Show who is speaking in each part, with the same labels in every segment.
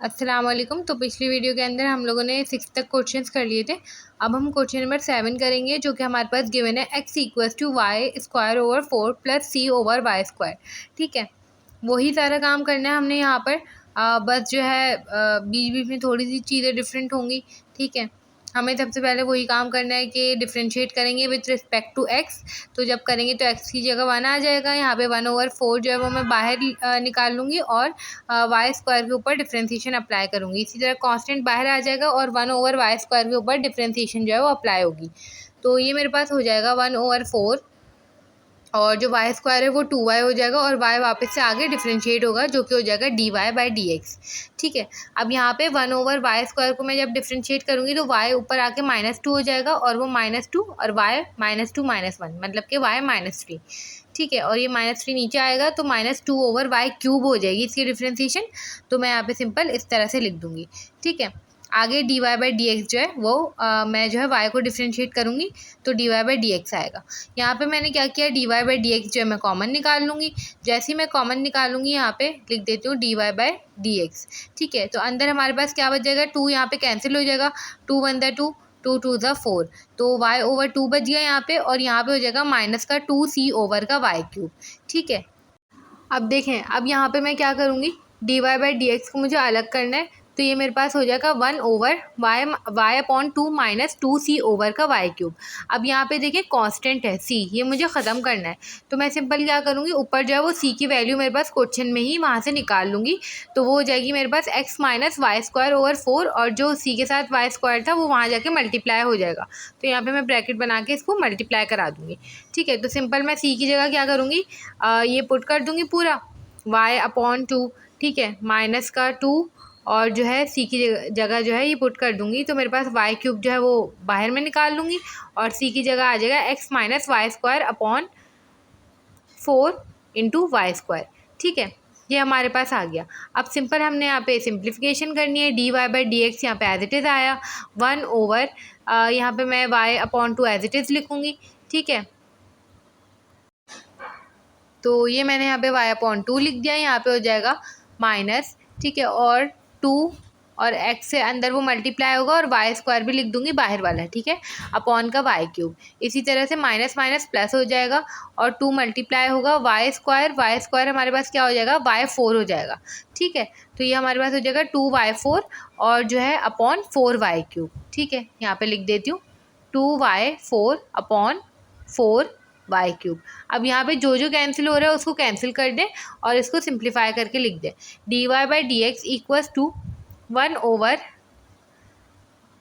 Speaker 1: अस्सलाम वालेकुम। तो पिछली वीडियो के अंदर हम लोगों ने 6 तक क्वेश्चंस कर लिए थे। अब हम क्वेश्चन नंबर 7 करेंगे, जो कि हमारे पास गिवन है x equals to Y square over 4 plus C over Y square. ठीक है, वही सारा काम करना है हमने यहाँ पर। बस जो है बीच बीच में थोड़ी सी चीज़ें डिफरेंट होंगी। ठीक है, हमें सबसे पहले वही काम करना है कि डिफरेंशिएट करेंगे विथ रिस्पेक्ट टू एक्स। तो जब करेंगे तो एक्स की जगह 1 आ जाएगा, यहाँ पे 1/4 जो है वो मैं बाहर निकाल लूँगी और वाई स्क्वायर के ऊपर डिफरेंशिएशन अप्लाई करूँगी। इसी तरह कांस्टेंट बाहर आ जाएगा और 1/वाई स्क्वायर के ऊपर डिफरेंशिएशन जो है वो अप्लाई होगी। तो ये मेरे पास हो जाएगा 1/4 और जो वाई स्क्वायर है वो 2y हो जाएगा और y वापस से आगे डिफरेंशिएट होगा, जो कि हो जाएगा dy/dx। ठीक है, अब यहाँ पे 1/वाई स्क्वायर को मैं जब डिफरेंशिएट करूँगी तो y ऊपर आके -2 हो जाएगा और वो -2 और y -2 -1 मतलब कि y -3। ठीक है, और ये -3 नीचे आएगा तो -2/y³ हो जाएगी इसकी डिफरेंशिएशन। तो मैं यहाँ पे सिंपल इस तरह से लिख दूँगी। ठीक है, आगे dy/dx जो है वो मैं जो है y को डिफरेंशिएट करूँगी तो dy/dx आएगा। यहाँ पे मैंने क्या किया, dy/dx जो है मैं कॉमन निकाल लूँगी। जैसे ही मैं कॉमन निकालूंगी यहाँ पे लिख देती हूँ dy/dx। ठीक है, तो अंदर हमारे पास क्या बच जाएगा, 2 यहाँ पे कैंसिल हो जाएगा, 2 1 2 2 2 4, तो y/2 बच गया यहाँ पे और यहाँ पे हो जाएगा माइनस का 2c ओवर का y³। ठीक है, अब देखें, अब यहाँ पे मैं क्या करूँगी, dy/dx को मुझे अलग करना है। तो ये मेरे पास हो जाएगा 1/y/2 -2c ओवर का y³। अब यहाँ पे देखिए कांस्टेंट है c, ये मुझे ख़त्म करना है। तो मैं सिंपल क्या करूँगी, ऊपर जो है वो c की वैल्यू मेरे पास क्वेश्चन में ही वहाँ से निकाल लूँगी। तो वो हो जाएगी मेरे पास x - y²/4 और जो c के साथ y² था वो वहाँ जाके मल्टीप्लाई हो जाएगा। तो यहाँ पर मैं ब्रैकेट बना के इसको मल्टीप्लाई करा दूँगी। ठीक है, तो सिंपल मैं c की जगह क्या करूँगी, ये पुट कर दूँगी पूरा y/2। ठीक है, माइनस का 2 और जो है c की जगह जो है ये पुट कर दूँगी। तो मेरे पास y³ जो है वो बाहर में निकाल लूँगी और c की जगह आ जाएगा x - y²/4 इंटू y²। ठीक है, ये हमारे पास आ गया। अब सिंपल हमने यहाँ पे सिंप्लीफिकेशन करनी है। dy/dx यहाँ पे एज इट इज़ आया 1/, यहाँ पे मैं y/2 एज इट इज़ लिखूँगी। ठीक है, तो ये मैंने यहाँ पे y/2 लिख दिया, यहाँ पे हो जाएगा माइनस। ठीक है, और 2 और x से अंदर वो मल्टीप्लाई होगा और y² भी लिख दूंगी बाहर वाला। ठीक है, अपॉन का y³। इसी तरह से माइनस माइनस प्लस हो जाएगा और 2 मल्टीप्लाई होगा y² हमारे पास क्या हो जाएगा, y4 हो जाएगा। ठीक है, तो ये हमारे पास हो जाएगा 2y4 और जो है अपॉन 4y³। ठीक है, यहाँ पे लिख देती हूँ 2y4 अपॉन 4y³। अब यहाँ पे जो जो कैंसिल हो रहा है उसको कैंसिल कर दें और इसको सिंप्लीफाई करके लिख दें। dy/dx इक्वल्स टू 1/,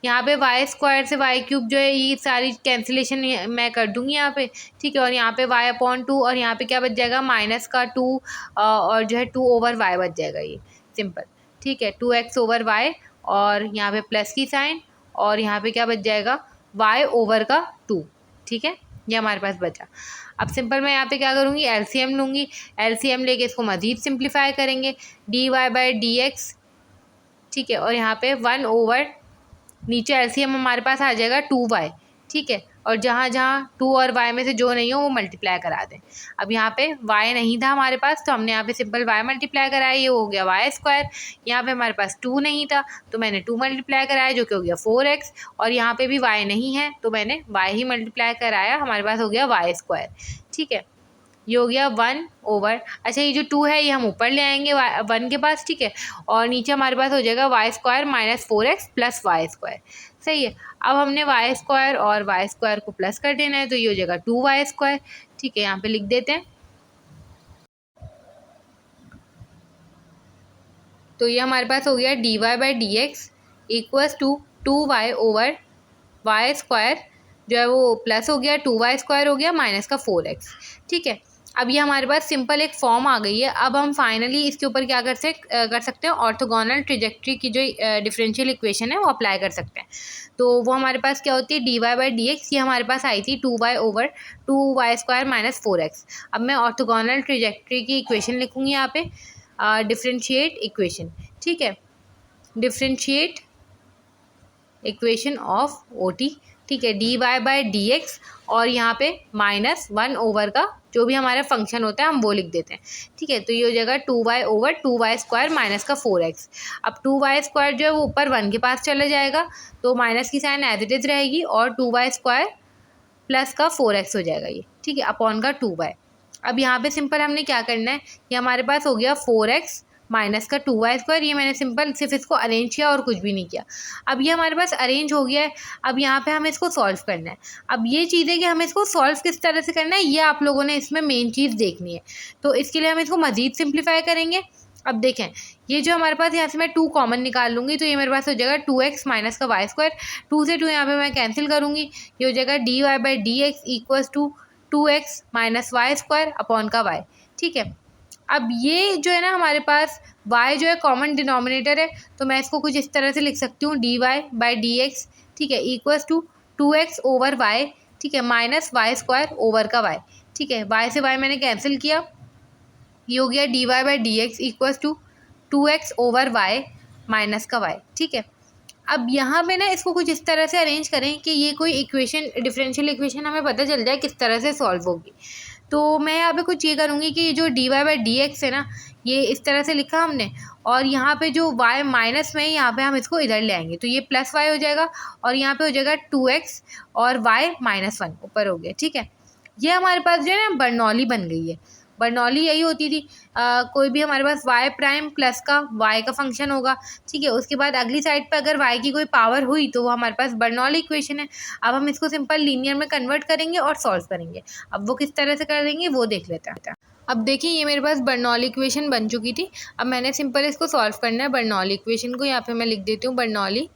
Speaker 1: यहाँ पे y² से y³ जो है ये सारी कैंसिलेशन मैं कर दूंगी यहाँ पे। ठीक है, और यहाँ पे y/2 और यहाँ पे क्या बच जाएगा, माइनस का 2 और जो है 2/y बच जाएगा ये सिंपल। ठीक है, 2x/y और यहाँ पे प्लस की साइन और यहाँ पे क्या बच जाएगा, y/2। ठीक है, ये हमारे पास बचा। अब सिंपल मैं यहाँ पे क्या करूँगी, एलसीएम लूँगी। एलसीएम लेके इसको मज़ीद सिंप्लीफाई करेंगे। dy/dx। ठीक है, और यहाँ पे 1/, नीचे एलसीएम हमारे पास आ जाएगा 2y। ठीक है, और जहाँ जहाँ 2 और y में से जो नहीं हो वो मल्टीप्लाई करा दें। अब यहाँ पे y नहीं था हमारे पास तो हमने यहाँ पे सिंपल y मल्टीप्लाई कराया, ये हो गया y²। यहाँ पे हमारे पास 2 नहीं था तो मैंने 2 मल्टीप्लाई कराया जो कि हो गया 4x, और यहाँ पे भी y नहीं है तो मैंने y ही मल्टीप्लाई कराया, हमारे पास हो गया y²। ठीक है, ये हो गया 1/, अच्छा ये जो 2 है ये हम ऊपर ले आएंगे 1 के पास। ठीक है, और नीचे हमारे पास हो जाएगा y² - 4x प्लस y²। सही है, अब हमने y² और y² को प्लस कर देना है तो ये हो जाएगा 2y²। ठीक है, यहाँ पे लिख देते हैं। तो ये हमारे पास हो गया dy/dx इक्वल्स टू 2y/y² जो है वो प्लस हो गया, 2y² हो गया माइनस का 4x। ठीक है, अब ये हमारे पास सिंपल एक फॉर्म आ गई है। अब हम फाइनली इसके ऊपर क्या कर सकते हैं, ऑर्थोगोनल ट्रेजेक्ट्री की जो डिफरेंशियल इक्वेशन है वो अप्लाई कर सकते हैं। तो वो हमारे पास क्या होती है, dy/dx ये हमारे पास आई थी 2y/2y² माइनस 4x। अब मैं ऑर्थोगोनल ट्रेजेक्ट्री की इक्वेशन लिखूँगी यहाँ पे, डिफरेंशिएट इक्वेशन। ठीक है, डिफरेंशिएट इक्वेशन ऑफ OT ठीक है, dy बाय dx और यहाँ पे -1 ओवर का जो भी हमारा फंक्शन होता है हम वो लिख देते हैं। ठीक है, तो ये हो जाएगा 2y over 2y square minus का 4x। अब 2y स्क्वायर जो है वो ऊपर 1 के पास चला जाएगा, तो माइनस की साइन एज इट इज़ रहेगी और 2y स्क्वायर प्लस का 4x हो जाएगा ये। ठीक है, अपॉन का 2y। अब यहाँ पे सिंपल हमने क्या करना है, ये हमारे पास हो गया 4x माइनस का 2y स्क्वायर। ये मैंने सिंपल सिर्फ इसको अरेंज किया और कुछ भी नहीं किया। अब ये हमारे पास अरेंज हो गया है। अब यहाँ पे हमें इसको सॉल्व करना है। अब ये चीज़ है कि हमें इसको सॉल्व किस तरह से करना है, ये आप लोगों ने इसमें मेन चीज़ देखनी है। तो इसके लिए हम इसको मज़ीद सिंप्लीफाई करेंगे। अब देखें, ये जो हमारे पास यहाँ से मैं 2 कॉमन निकाल लूँगी, तो ये मेरे पास हो जाएगा 2x माइनस का y स्क्वायर। 2 से 2 यहाँ पे मैं कैंसिल करूँगी, ये हो जाएगा dy by dx equals to 2x minus Y square upon का y। ठीक है, अब ये जो है ना हमारे पास y जो है कॉमन डिनोमिनेटर है, तो मैं इसको कुछ इस तरह से लिख सकती हूँ dy बाई dx, ठीक है, equals to 2x over y, ठीक है, माइनस वाई स्क्वायर ओवर का y। ठीक है, y से y मैंने कैंसिल किया, ये हो गया dy by dx equals to 2x over y minus का y। ठीक है, अब यहाँ पे ना इसको कुछ इस तरह से अरेंज करें कि ये कोई इक्वेशन, डिफरेंशियल इक्वेशन हमें पता चल जाए किस तरह से सॉल्व होगी। तो मैं यहाँ पे कुछ ये करूँगी कि जो dy बाई dx है ना, ये इस तरह से लिखा हमने, और यहाँ पे जो y माइनस में यहाँ पे हम इसको इधर ले आएंगे, तो ये प्लस y हो जाएगा और यहाँ पे हो जाएगा 2x और y -1 ऊपर हो गया। ठीक है, ये हमारे पास जो है ना बर्नौली बन गई है। बर्नौली यही होती थी, कोई भी हमारे पास y प्राइम प्लस का y का फंक्शन होगा। ठीक है, उसके बाद अगली साइड पे अगर y की कोई पावर हुई तो वो हमारे पास बर्नौली इक्वेशन है। अब हम इसको सिंपल लीनियर में कन्वर्ट करेंगे और सॉल्व करेंगे। अब वो किस तरह से कर देंगे वो देख लेते हैं। अब देखिए, ये मेरे पास बर्नौली इक्वेशन बन चुकी थी। अब मैंने सिंपल इसको सॉल्व करना है। बर्नौली इक्वेशन को यहाँ पे मैं लिख देती हूँ बर्नौली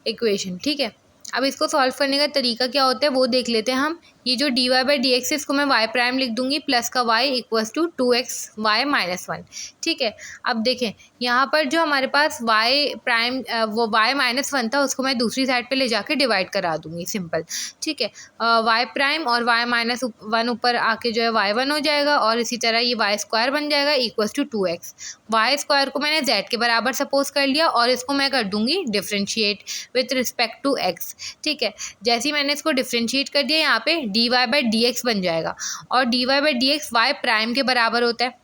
Speaker 1: इक्वेशन। ठीक है, अब इसको सॉल्व करने का तरीका क्या होता है वो देख लेते हैं हम। ये जो dy बाई dx है इसको मैं y प्राइम लिख दूंगी प्लस का y equals to 2x y minus 1। ठीक है, अब देखें यहाँ पर जो हमारे पास y प्राइम वो y माइनस 1 था, उसको मैं दूसरी साइड पे ले जाके डिवाइड करा दूंगी सिंपल। ठीक है, y प्राइम और y माइनस 1 ऊपर आके जो है y1 हो जाएगा और इसी तरह ये y स्क्वायर बन जाएगा equals to 2x। y square को मैंने z के बराबर सपोज कर लिया और इसको मैं कर दूंगी differentiate with respect to x। ठीक है, जैसे ही मैंने इसको डिफ्रेंशिएट कर दिया, यहाँ पे dy बाई dx बन जाएगा और dy by dx y prime के बराबर होता है।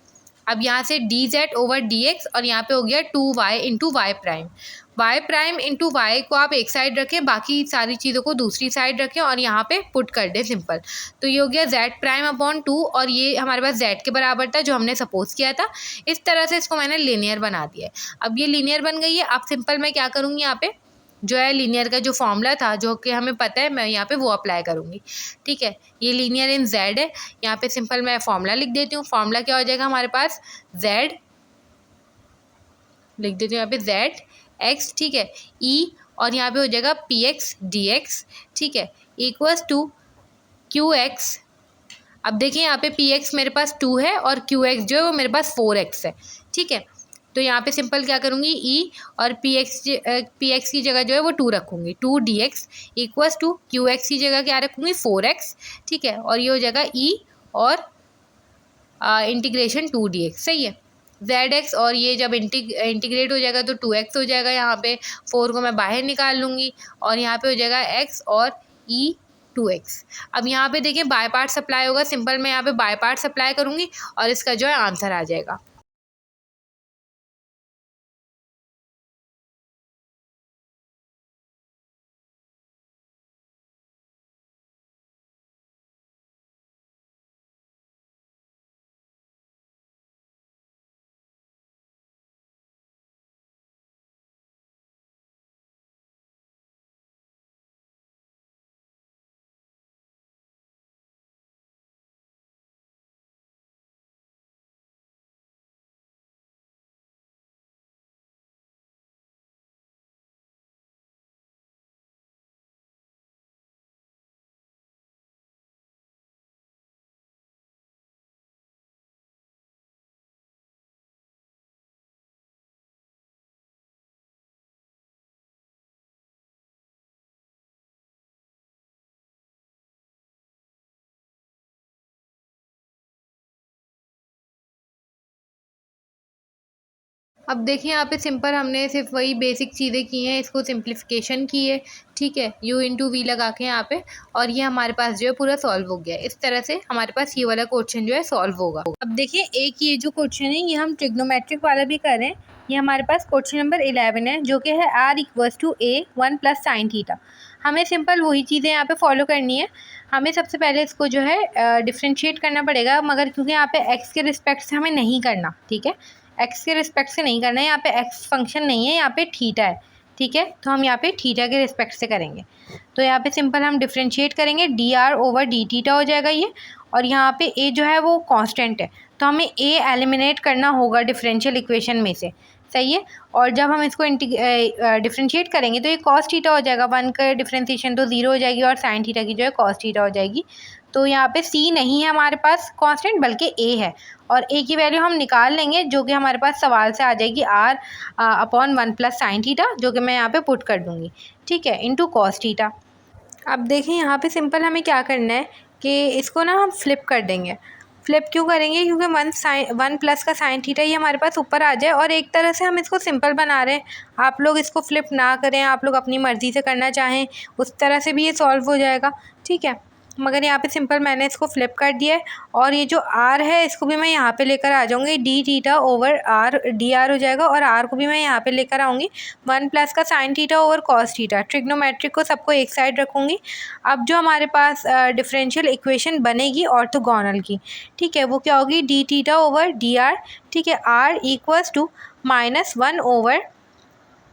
Speaker 1: अब यहाँ से dz ओवर dx और यहाँ पे हो गया 2y into Y prime. y prime into Y को आप एक साइड रखें, बाकी सारी चीज़ों को दूसरी साइड रखें और यहाँ पे पुट कर दें सिंपल। तो ये हो गया z प्राइम अपॉन 2 और ये हमारे पास z के बराबर था जो हमने सपोज किया था। इस तरह से इसको मैंने लीनियर बना दिया है। अब ये लीनियर बन गई है। अब सिंपल मैं क्या करूँगी, यहाँ पे जो है लीनियर का जो फॉर्मूला था जो कि हमें पता है, मैं यहाँ पे वो अप्लाई करूँगी। ठीक है, ये लीनियर इन z है। यहाँ पे सिंपल मैं फॉर्मूला लिख देती हूँ। फॉर्मूला क्या हो जाएगा हमारे पास, z लिख देती हूँ यहाँ पे z x, ठीक है, e और यहाँ पे हो जाएगा px dx, ठीक है, इक्वल्स टू qx। अब देखिए यहाँ पे px मेरे पास 2 है और qx जो है वो मेरे पास 4x है। ठीक है, तो यहाँ पे सिंपल क्या करूँगी, e और px की जगह जो है वो 2 रखूँगी, 2 dx इक्वल्स टू qx की जगह क्या रखूँगी 4x। ठीक है, और ये हो जाएगा e और इंटीग्रेशन 2 dx। सही है, zx और ये जब इंटीग्रेट हो जाएगा तो 2x हो जाएगा। यहाँ पे 4 को मैं बाहर निकाल लूँगी और यहाँ पे हो जाएगा x और e 2x। अब यहाँ पे देखिए बाय पार्ट सप्लाई होगा, सिंपल मैं यहाँ पे बाय पार्ट सप्लाई करूँगी और इसका जो है आंसर आ जाएगा। अब देखिए यहाँ पे सिंपल हमने सिर्फ वही बेसिक चीज़ें की हैं, इसको सिंप्लीफिकेशन की है, ठीक है, u इंटू वी लगा के यहाँ पे, और ये हमारे पास जो है पूरा सॉल्व हो गया है। इस तरह से हमारे पास ये वाला क्वेश्चन जो है सॉल्व होगा। अब देखिए एक ये जो क्वेश्चन है ये हम ट्रिग्नोमेट्रिक वाला भी कर रहे हैं। ये हमारे पास क्वेश्चन नंबर 11 है, जो कि है r equals to a 1 plus sine theta. हमें सिंपल वही चीज़ें यहाँ पे फॉलो करनी है। हमें सबसे पहले इसको जो है डिफ्रेंशिएट करना पड़ेगा, मगर क्योंकि यहाँ पे x के रिस्पेक्ट से हमें नहीं करना, ठीक है, एक्स के रिस्पेक्ट से नहीं करना है, यहाँ पे एक्स फंक्शन नहीं है, यहाँ पे थीटा है, ठीक है, तो हम यहाँ पे थीटा के रिस्पेक्ट से करेंगे। तो यहाँ पे सिंपल हम डिफ्रेंशिएट करेंगे, D R over D theta हो जाएगा ये, और यहाँ पे ए जो है वो कांस्टेंट है, तो हमें ए एलिमिनेट करना होगा डिफरेंशियल इक्वेशन में से, सही है। और जब हम इसको डिफ्रेंशिएट करेंगे तो ये कॉस थीटा हो जाएगा, 1 का डिफ्रेंशिएशन तो 0 हो जाएगी, और साइन थीटा की जो है कॉस थीटा हो जाएगी। तो यहाँ पे सी नहीं है हमारे पास कांस्टेंट, बल्कि ए है, और ए की वैल्यू हम निकाल लेंगे, जो कि हमारे पास सवाल से आ जाएगी r upon 1 plus sine theta, जो कि मैं यहाँ पे पुट कर दूँगी, ठीक है, इंटू कॉस थीटा। अब देखिए यहाँ पे सिंपल हमें क्या करना है कि इसको ना हम फ्लिप कर देंगे। फ्लिप क्यों करेंगे, क्योंकि 1 प्लस का साइन थीटा ये हमारे पास ऊपर आ जाए, और एक तरह से हम इसको सिंपल बना रहे हैं। आप लोग इसको फ्लिप ना करें, आप लोग अपनी मर्ज़ी से करना चाहें उस तरह से भी ये सॉल्व हो जाएगा, ठीक है, मगर यहाँ पे सिंपल मैंने इसको फ्लिप कर दिया है। और ये जो r है इसको भी मैं यहाँ पे लेकर आ जाऊँगी, D theta over r D R हो जाएगा, और r को भी मैं यहाँ पे लेकर आऊँगी 1 प्लस का sine theta over cos theta. Trigonometric को सबको एक साइड रखूँगी। अब जो हमारे पास डिफरेंशियल इक्वेशन बनेगी ऑर्थोगोनल की, ठीक है, वो क्या होगी, D theta over D R, ठीक है, r equals to -1 over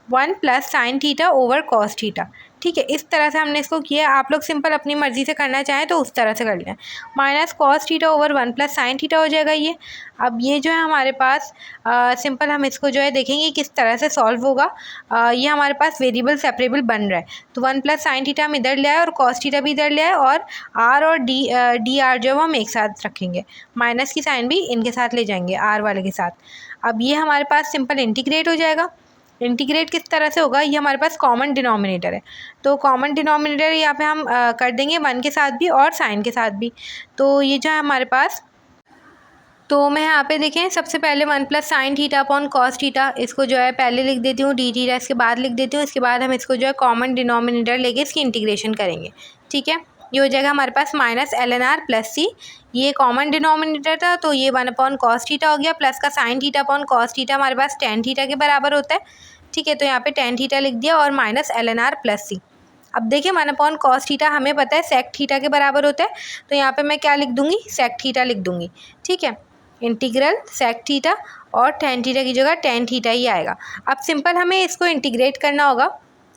Speaker 1: 1 plus sine theta over cos theta, ठीक है। इस तरह से हमने इसको किया। आप लोग सिंपल अपनी मर्ज़ी से करना चाहें तो उस तरह से कर लें। Minus cos theta over 1 plus sine theta हो जाएगा ये। अब ये जो है हमारे पास सिंपल हम इसको जो है देखेंगे किस तरह से सॉल्व होगा। ये हमारे पास वेरिएबल सेपरेबल बन रहा है, तो 1 प्लस साइन थीटा हम इधर ले आए और कॉस थीटा भी इधर ले आए, और आर और डी आर जो है वो हम एक साथ रखेंगे, माइनस की साइन भी इनके साथ ले जाएंगे आर वाले के साथ। अब ये हमारे पास सिंपल इंटीग्रेट हो जाएगा। इंटीग्रेट किस तरह से होगा, ये हमारे पास कॉमन डिनोमिनेटर है, तो कॉमन डिनोमिनेटर यहाँ पे हम कर देंगे 1 के साथ भी और साइन के साथ भी। तो ये जो है हमारे पास, तो मैं यहाँ पे देखें सबसे पहले 1 plus sine theta upon cos theta, इसको जो है पहले लिख देती हूँ डी थीटा, इसके बाद लिख देती हूँ, इसके बाद हम इसको जो है कॉमन डिनोमिनेटर लेके इसकी इंटीग्रेशन करेंगे, ठीक है। ये हो जाएगा हमारे पास minus L N R plus C, ये कॉमन डिनोमिनेटर था तो ये 1 अपॉन कॉस थीटा हो गया, प्लस का sine theta upon cos theta हमारे पास टेन थीटा के बराबर होता है, ठीक है, तो यहाँ पे टेन थीटा लिख दिया और minus L N R plus C. अब देखिए 1 अपॉन कॉस थीटा हमें पता है सेक थीटा के बराबर होता है, तो यहाँ पे मैं क्या लिख दूँगी, सेक थीटा लिख दूँगी, ठीक है, इंटीग्रल सेक थीटा, और टेन थीटा की जगह टेन थीटा ही आएगा। अब सिंपल हमें इसको इंटीग्रेट करना होगा,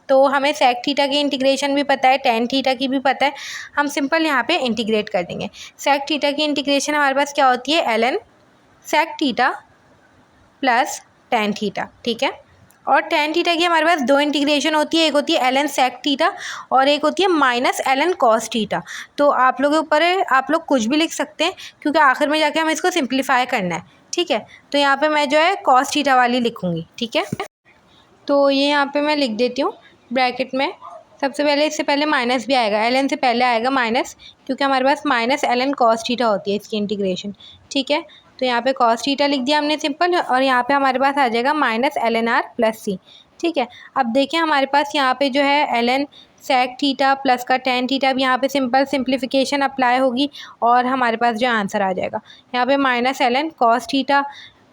Speaker 1: तो हमें सेक थीटा की इंटीग्रेशन भी पता है, टेन थीटा की भी पता है, हम सिंपल यहाँ पे इंटीग्रेट कर देंगे। सेक थीटा की इंटीग्रेशन हमारे पास क्या होती है, L N sec theta plus tan theta, ठीक है। और टेन थीटा की हमारे पास दो इंटीग्रेशन होती है, एक होती है एल एन सेक थीटा और एक होती है minus L N cos theta. तो आप लोगों के ऊपर है, आप लोग कुछ भी लिख सकते हैं, क्योंकि आखिर में जाके हमें इसको सिंप्लीफाई करना है, ठीक है। तो यहाँ पे मैं जो है कॉस थीटा वाली लिखूँगी, ठीक है। तो ये यहाँ पे मैं लिख देती हूँ ब्रैकेट में, सबसे पहले इससे पहले माइनस भी आएगा, एल एन से पहले आएगा माइनस, क्योंकि हमारे पास minus L N cos theta होती है इसकी इंटीग्रेशन, ठीक है। तो यहाँ पे कॉस थीटा लिख दिया हमने सिंपल, और यहाँ पे हमारे पास आ जाएगा minus L N R plus C, ठीक है। अब देखिए हमारे पास यहाँ पे जो है L N sec theta plus का टेन थीटा, अब यहाँ पे सिंपल सिंप्लीफिकेशन अप्लाई होगी और हमारे पास जो आंसर आ जाएगा यहाँ पे minus L N cos theta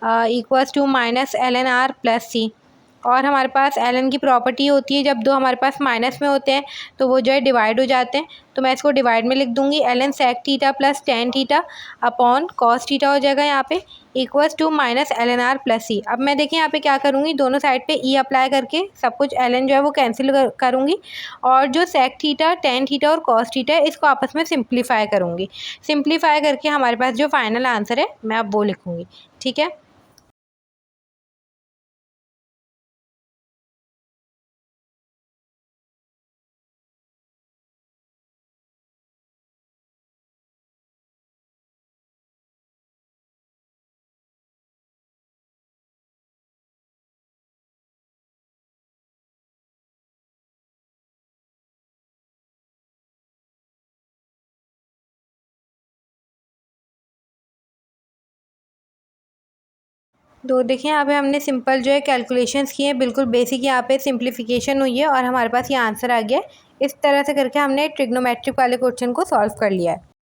Speaker 1: equals to minus L N R plus C. और हमारे पास एल एन की प्रॉपर्टी होती है, जब दो हमारे पास माइनस में होते हैं तो वो जो है डिवाइड हो जाते हैं, तो मैं इसको डिवाइड में लिख दूंगी, L N sec theta plus tan theta upon cos theta हो जाएगा यहाँ पे equals to minus L N R plus C. अब मैं देखिए यहाँ पे क्या करूँगी, दोनों साइड पे ई अप्लाई करके सब कुछ एल एन जो है वो कैंसिल करूँगी, और जो सेक थीटा टेन थीटा और कॉस थीटा है इसको आपस में सिंप्लीफाई करूँगी। सिंप्लीफाई करके हमारे पास जो फाइनल आंसर है मैं अब वो लिखूँगी, ठीक है। तो देखिए यहाँ पे हमने सिंपल जो है कैलकुलेशंस किए हैं, बिल्कुल बेसिक यहाँ पे सिंप्लीफिकेशन हुई है और हमारे पास ये आंसर आ गया है। इस तरह से करके हमने ट्रिग्नोमेट्रिक वाले क्वेश्चन को सॉल्व कर लिया है।